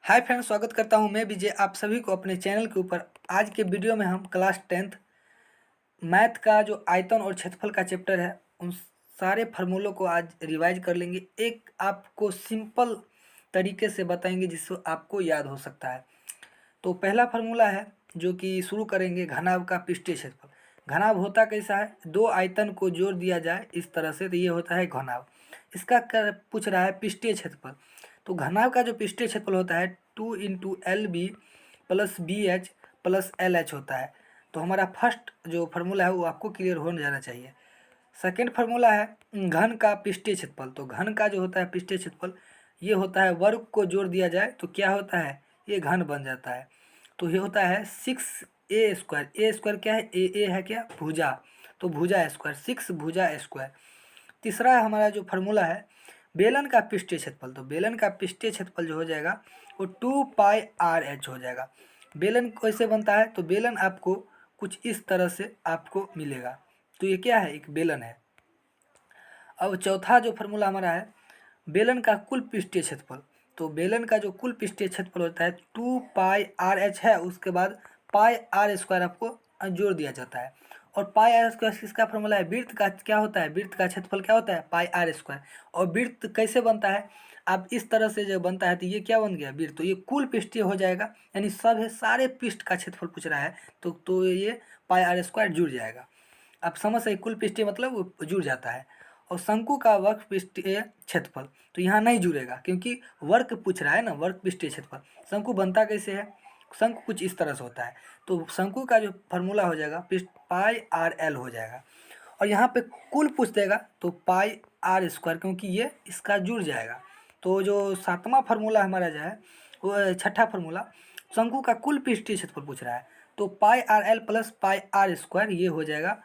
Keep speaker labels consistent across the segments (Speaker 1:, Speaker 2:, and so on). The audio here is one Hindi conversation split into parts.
Speaker 1: हाय फ्रेंड्स, स्वागत करता हूं मैं विजय आप सभी को अपने चैनल के ऊपर। आज के वीडियो में हम क्लास 10th मैथ का जो आयतन और क्षेत्रफल का चैप्टर है उन सारे फार्मूलों को आज रिवाइज कर लेंगे। एक आपको सिंपल तरीके से बताएंगे जिससे आपको याद हो सकता है। तो पहला फार्मूला है जो कि शुरू करेंगे, घनाभ का पृष्ठीय क्षेत्रफल। घनाभ होता कैसा है, दो आयतन को जोड़ दिया जाए इस तरह से, तो ये होता है घनाभ। इसका पूछ रहा है पृष्ठीय क्षेत्रफल। तो घनाभ का जो पृष्ठीय क्षेत्रफल होता है 2 × LB + BH + LH होता है। तो हमारा फर्स्ट जो फार्मूला है वो आपको क्लियर हो जाना चाहिए। सेकेंड फार्मूला है घन का पृष्ठीय क्षेत्रफल। तो घन का जो होता है पृष्ठीय क्षेत्रफल ये होता है, वर्ग को जोड़ दिया जाए तो क्या होता है, ये घन बन जाता है। तो ये होता है 6a²। ए स्क्वायर क्या है, ए है क्या, भुजा। तो भुजा स्क्वायर, 6 भुजा स्क्वायर। तीसरा हमारा जो फार्मूला है बेलन का पृष्ठीय क्षेत्रफल। तो बेलन का पृष्ठीय क्षेत्रफल जो हो जाएगा वो 2πRH हो जाएगा। बेलन कैसे बनता है, तो बेलन आपको कुछ इस तरह से आपको मिलेगा। तो ये क्या है, एक बेलन है। अब चौथा जो फार्मूला हमारा है बेलन का कुल पृष्ठीय क्षेत्रफल। तो बेलन का जो कुल पृष्ठीय क्षेत्रफल होता है 2πRH है, उसके बाद πr² आपको जोड़ दिया जाता है। और πr² किसका फार्मूला है, वृत्त का क्या होता है, वृत्त का क्षेत्रफल क्या होता है πr²। और वृत्त कैसे बनता है, आप इस तरह से जब बनता है तो ये क्या बन गया वृत्त। तो ये कुल पृष्ठीय हो जाएगा, यानी सब है, सारे पृष्ठ का क्षेत्रफल पूछ रहा है तो ये πr² जुड़ जाएगा। आप समझ सही, कुल पृष्ठीय मतलब वो जुड़ जाता है। और शंकु का वर्ग पृष्ठीय क्षेत्रफल तो यहाँ नहीं जुड़ेगा क्योंकि वर्ग पूछ रहा है ना, वर्ग पृष्ठीय क्षेत्रफल। शंकु बनता कैसे है, शंकु कुछ इस तरह से होता है। तो शंकु का जो फार्मूला हो जाएगा πRL हो जाएगा। और यहाँ पे कुल पूछ देगा तो πr², क्योंकि ये इसका जुड़ जाएगा। तो जो सातवां फार्मूला हमारा जो है वो छठा फार्मूला शंकु का कुल पृष्ठीय क्षेत्रफल पूछ रहा है। तो πRL + πr² ये हो जाएगा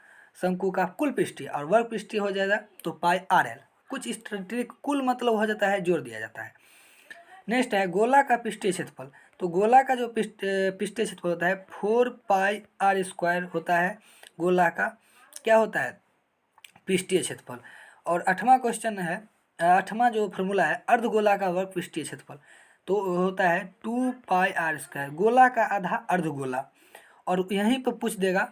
Speaker 1: शंकु का कुल पृष्ठीय, और वर्ग पृष्ठीय हो जाएगा तो πRL। कुछ इस ट्रिक, कुल मतलब हो जाता है जोड़ दिया जाता है। नेक्स्ट है गोला का पृष्ठीय क्षेत्रफल। तो गोला का जो पृष्ठीय क्षेत्रफल होता है 4πr² होता है। गोला का क्या होता है, पृष्ठीय क्षेत्रफल। और आठवां क्वेश्चन है, आठवां जो फार्मूला है अर्धगोला का वर्ग पृष्ठीय क्षेत्रफल। तो होता है 2πr², गोला का आधा अर्धगोला। और यहीं पर पूछ देगा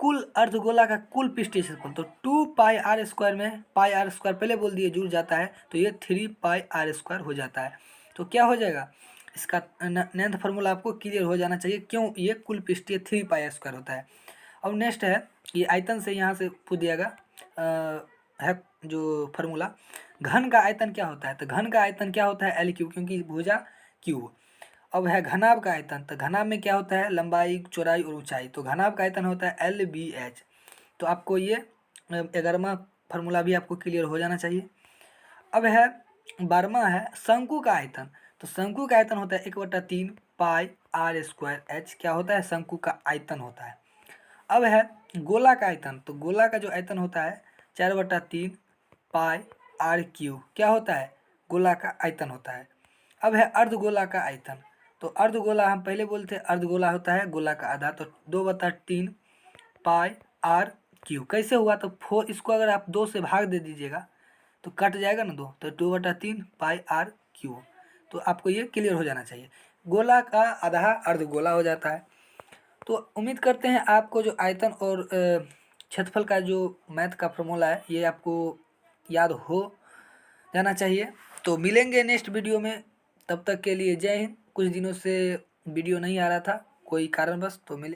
Speaker 1: कुल अर्धगोला का कुल पृष्ठीय क्षेत्रफल। तो 2πr² में πr² पहले बोल दिए जुड़ जाता है, तो ये 3πr² हो जाता है। तो क्या हो जाएगा, इसका नैन्थ फार्मूला आपको क्लियर हो जाना चाहिए, क्यों ये कुल पृष्ठीय 3πr² होता है। अब नेक्स्ट है ये आयतन से, यहाँ से पूछ दिएगा है जो फार्मूला घन का आयतन क्या होता है। तो घन का आयतन क्या होता है L3, क्योंकि भुजा क्यूब। अब है घनाभ का आयतन। तो घनाभ में क्या होता है, लंबाई, चौड़ाई और ऊंचाई। तो घनाभ का आयतन होता है LBH। तो आपको ये 11वां फार्मूला भी आपको क्लियर हो जाना चाहिए। अब है 12वां है शंकु का आयतन। तो शंकु का आयतन होता है 1/3 πr²H, क्या होता है, शंकु का आयतन होता है। अब है गोला का आयतन। तो गोला का जो आयतन होता है 4/3 πr3, क्या होता है, गोला का आयतन होता है। अब है अर्धगोला का आयतन। तो अर्धगोला हम पहले बोलते हैं, अर्धगोला होता है गोला का आधा। तो 2/3 πr3 कैसे हुआ, तो 4, इसको अगर आप 2 से भाग दे दीजिएगा तो कट जाएगा ना 2, तो 2/3 πr3। तो आपको ये क्लियर हो जाना चाहिए, गोला का आधा अर्धगोला हो जाता है। तो उम्मीद करते हैं आपको जो आयतन और क्षेत्रफल का जो मैथ का फॉर्मूला है ये आपको याद हो जाना चाहिए। तो मिलेंगे नेक्स्ट वीडियो में, तब तक के लिए जय हिंद। कुछ दिनों से वीडियो नहीं आ रहा था कोई कारणवश, तो मिले।